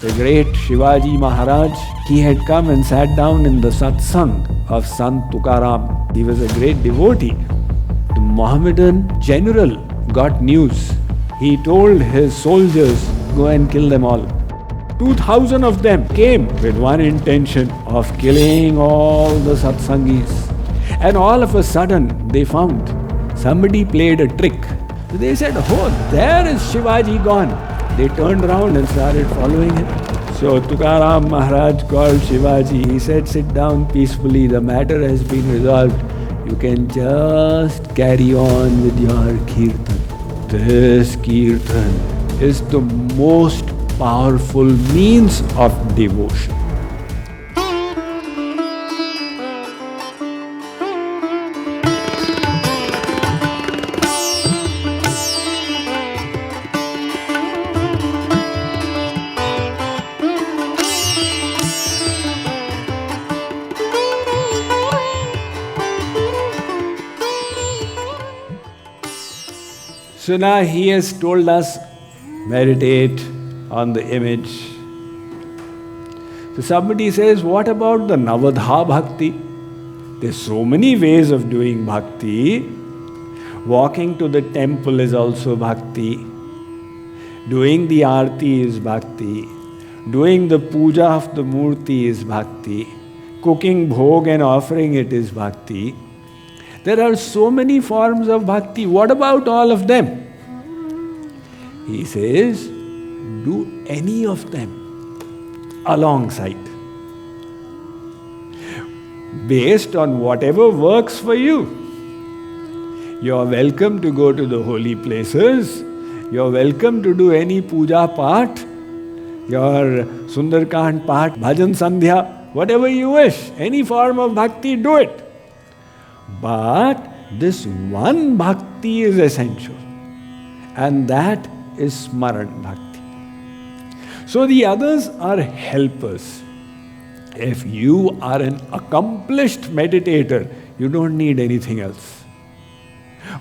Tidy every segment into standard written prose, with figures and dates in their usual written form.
the great Shivaji Maharaj, he had come and sat down in the satsang of Sant Tukaram. He was a great devotee. The Mohammedan general got news. He told his soldiers, go and kill them all. 2,000 of them came with one intention of killing all the satsangis. And all of a sudden, they found somebody played a trick. So they said, oh, there is Shivaji gone. They turned around and started following him. So Tukaram Maharaj called Shivaji. He said, sit down peacefully. The matter has been resolved. You can just carry on with your kirtan. This kirtan is the most powerful means of devotion. So now he has told us, meditate on the image. So somebody says, what about the Navadha Bhakti? There's so many ways of doing Bhakti. Walking to the temple is also Bhakti. Doing the Aarti is Bhakti. Doing the Puja of the Murti is Bhakti. Cooking Bhog and offering it is Bhakti. There are so many forms of Bhakti. What about all of them? He says, do any of them alongside, based on whatever works for you. You are welcome to go to the holy places. You are welcome to do any puja part, your Sundarkand part, bhajan sandhya, whatever you wish. Any form of bhakti, do it. But this one bhakti is essential, and that is smaran bhakti. So the others are helpers. If you are an accomplished meditator, you don't need anything else.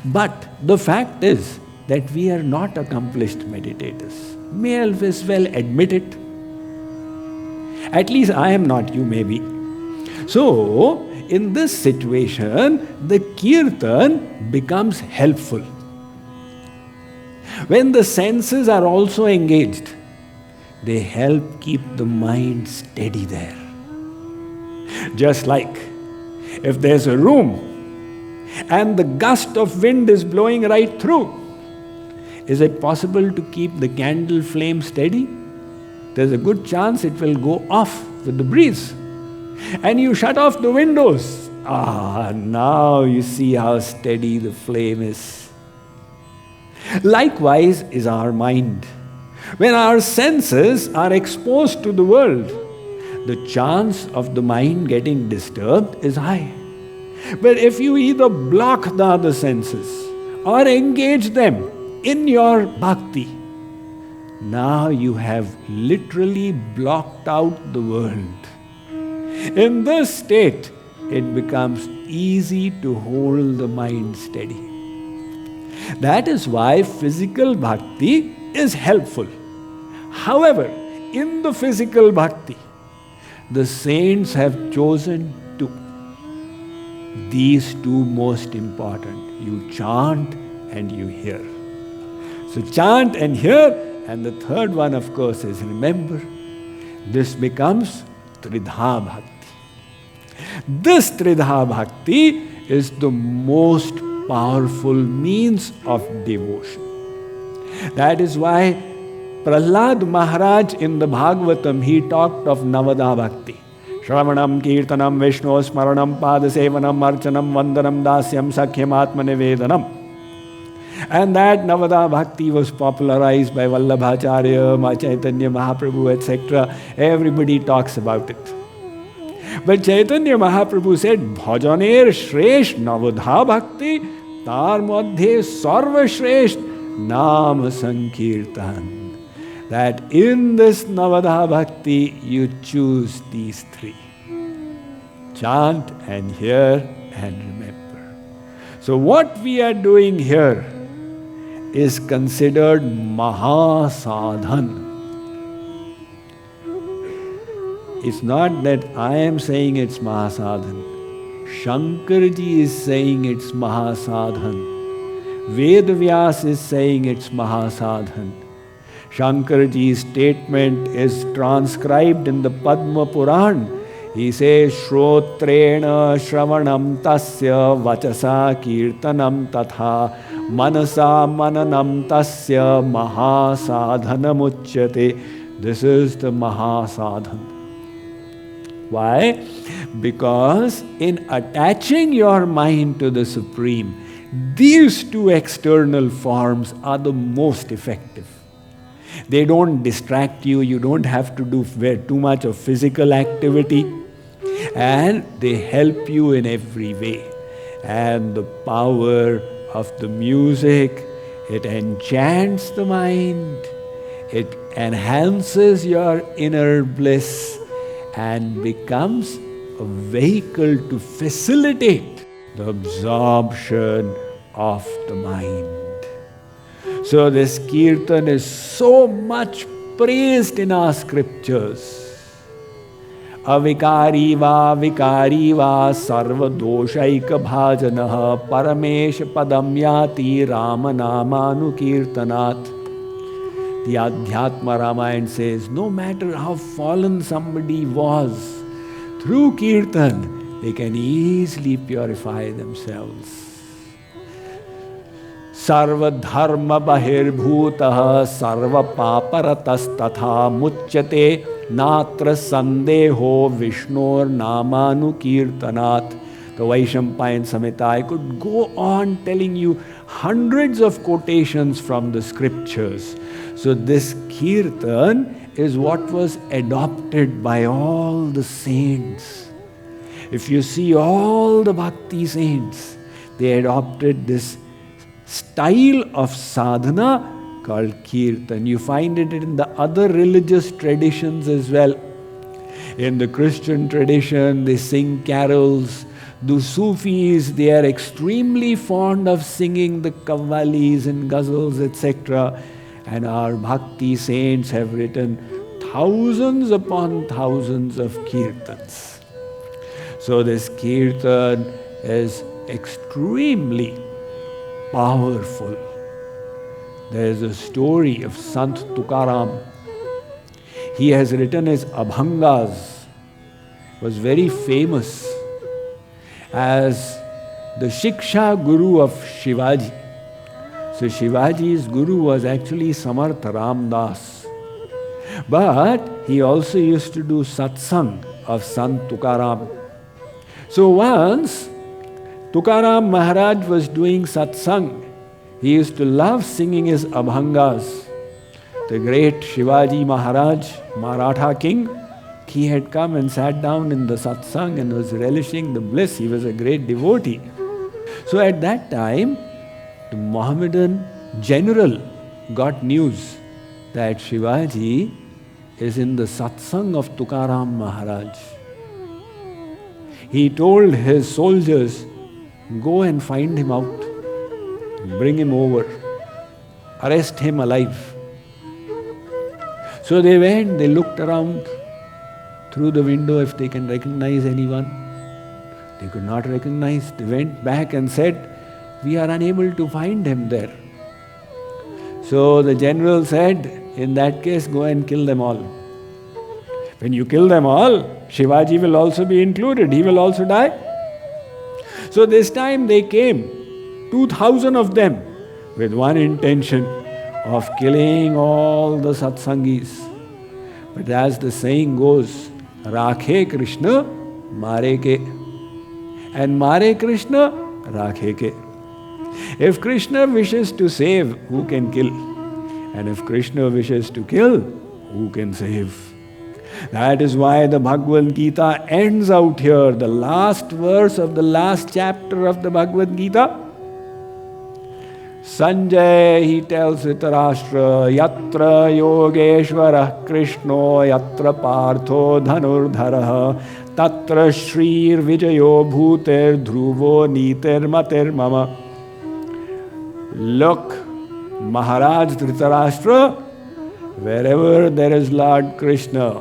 But the fact is that we are not accomplished meditators. May as well admit it. At least I am not, you may be. So, in this situation, the kirtan becomes helpful. When the senses are also engaged, they help keep the mind steady there. Just like if there's a room and the gust of wind is blowing right through, is it possible to keep the candle flame steady? There's a good chance it will go off with the breeze. And you shut off the windows. Now you see how steady the flame is. Likewise is our mind. When our senses are exposed to the world, the chance of the mind getting disturbed is high. But if you either block the other senses or engage them in your bhakti, now you have literally blocked out the world. In this state, it becomes easy to hold the mind steady. That is why physical bhakti is helpful. However, in the physical bhakti, the saints have chosen these two most important. You chant and you hear. So chant and hear, and the third one, of course, is remember. This becomes Tridha Bhakti. This Tridha Bhakti is the most powerful means of devotion. That is why Prahlad Maharaj in the Bhagavatam, he talked of Navada Bhakti. Shravanam, Kirtanam, Vishnu, Smaranam, Padasevanam, Archanam, Vandanam, Dasyam, Sakhyam, Atmanevedanam. And that Navada Bhakti was popularized by Vallabhacharya, Chaitanya, Mahaprabhu, etc. Everybody talks about it. But Chaitanya Mahaprabhu said, Bhajaner Shresh Navadha Bhakti, Tar Madhye Sarva Shresh Nama Sankirtan. That in this Navadha Bhakti, you choose these three. Chant and hear and remember. So what we are doing here is considered Maha Sadhana. it's not that I am saying it's Maha Sadhana. Shankarji is saying it's Maha Sadhana. Vedavyas is saying it's Maha Sadhana. Shankarji's statement is transcribed in the Padma Puran. He says, Shrotrena Shravanam Tasya Vachasa Kirtanam Tatha Manasa Mananam Tasya Maha Sadhana Muchyate. This is the Maha Sadhana. Why? Because in attaching your mind to the Supreme, these two external forms are the most effective. They don't distract you, you don't have to do too much of physical activity, and they help you in every way. And the power of the music, it enchants the mind, it enhances your inner bliss, and becomes a vehicle to facilitate the absorption of the mind. So this kirtan is so much praised in our scriptures. Avikari va sarva doshaika bhajanaha paramesh padam yati rama namanu kirtanat. The Adhyatma Ramayana says, no matter how fallen somebody was, through kirtan, they can easily purify themselves. Sarva dharma bahirbhutah sarva paparatas tatha muchyate natra sandeho vishnor namanu kirtanat. The Vaishampayan Samhita. I could go on telling you hundreds of quotations from the scriptures. So this kirtan is what was adopted by all the saints. If you see all the Bhakti saints, they adopted this style of sadhana called kirtan. You find it in the other religious traditions as well. In the Christian tradition, they sing carols. The Sufis, they are extremely fond of singing the kavvalis and ghazals, etc. And our Bhakti saints have written thousands upon thousands of kirtans. So this kirtan is extremely powerful. There is a story of Sant Tukaram. He has written his Abhangas, was very famous as the Shiksha Guru of Shivaji. So Shivaji's Guru was actually Samartha Ramdas. But he also used to do satsang of Sant Tukaram. So once Tukaram Maharaj was doing satsang. He used to love singing his Abhangas. The great Shivaji Maharaj, Maratha king, he had come and sat down in the satsang and was relishing the bliss. He was a great devotee. So at that time, the Mohammedan general got news that Shivaji is in the satsang of Tukaram Maharaj. He told his soldiers, go and find him out, bring him over, arrest him alive. So they went, they looked around through the window if they can recognize anyone. They could not recognize. They went back and said, we are unable to find him there. So the general said, in that case, go and kill them all. When you kill them all, Shivaji will also be included. He will also die. So this time they came, 2,000 of them, with one intention of killing all the satsangis. But as the saying goes, Rakhe Krishna, Mare ke. And Mare Krishna, Rakhe ke. If Krishna wishes to save, who can kill? And if Krishna wishes to kill, who can save? That is why the Bhagavad Gita ends out here, the last verse of the last chapter of the Bhagavad Gita. Sanjay, he tells Dhritarashtra, Yatra Yogeshwara Krishno Yatra Partho Dhanurdharaha Tatra Shrir Vijayo Bhuter Dhruvo Niter Mater Mama. Look, Maharaj Dhritarashtra, wherever there is Lord Krishna,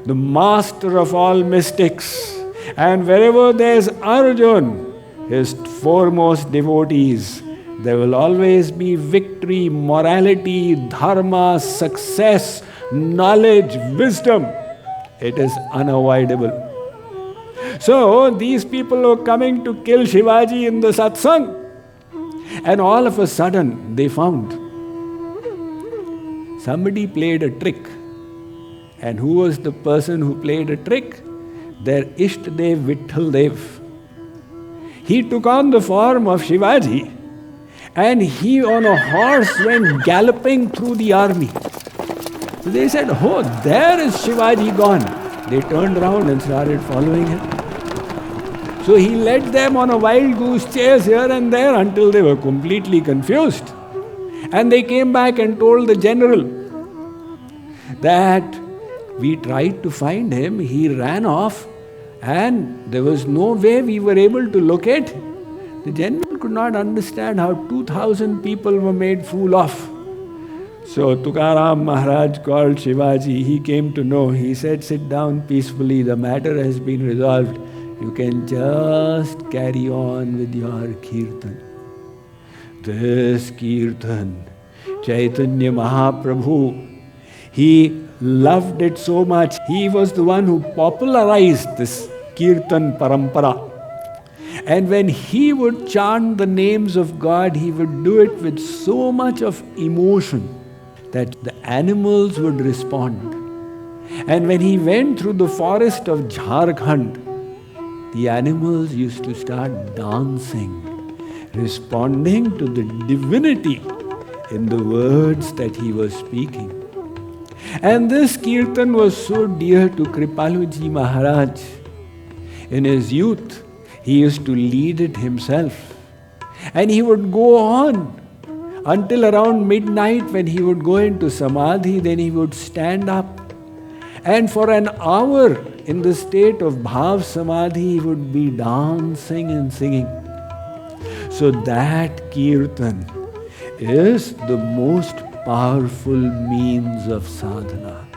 the master of all mystics. And wherever there's Arjun, his foremost devotees, there will always be victory, morality, dharma, success, knowledge, wisdom. It is unavoidable. So these people are coming to kill Shivaji in the satsang. And all of a sudden they found somebody played a trick. And who was the person who played a trick? Their Ishtadev Vithaldev. He took on the form of Shivaji and he on a horse went galloping through the army. So they said, oh, there is Shivaji gone. They turned around and started following him. So he led them on a wild goose chase here and there until they were completely confused. And they came back and told the general that we tried to find him, he ran off, and there was no way we were able to locate him. The general could not understand how 2,000 people were made fool of. So Tukaram Maharaj called Shivaji. He came to know. He said, sit down peacefully. The matter has been resolved. You can just carry on with your kirtan. This kirtan, Chaitanya Mahaprabhu, he loved it so much. He was the one who popularized this kirtan parampara. And when he would chant the names of God, he would do it with so much of emotion that the animals would respond. And when he went through the forest of Jharkhand, the animals used to start dancing, responding to the divinity in the words that he was speaking. And this kirtan was so dear to Kripaluji Maharaj. In his youth, he used to lead it himself. And he would go on until around midnight when he would go into Samadhi, then he would stand up. And for an hour in the state of Bhav Samadhi, he would be dancing and singing. So that kirtan is the most powerful means of sadhana.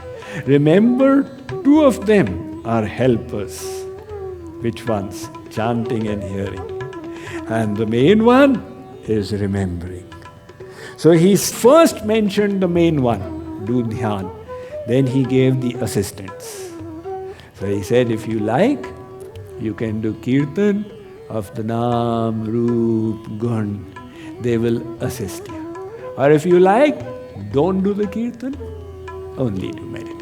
Remember, two of them are helpers. Which ones? Chanting and hearing. And the main one is remembering. So he first mentioned the main one, do dhyan. Then he gave the assistants. So he said, if you like, you can do kirtan of the Naam, Roop, Gun. They will assist you. Or if you like, don't do the kirtan, only do meditation.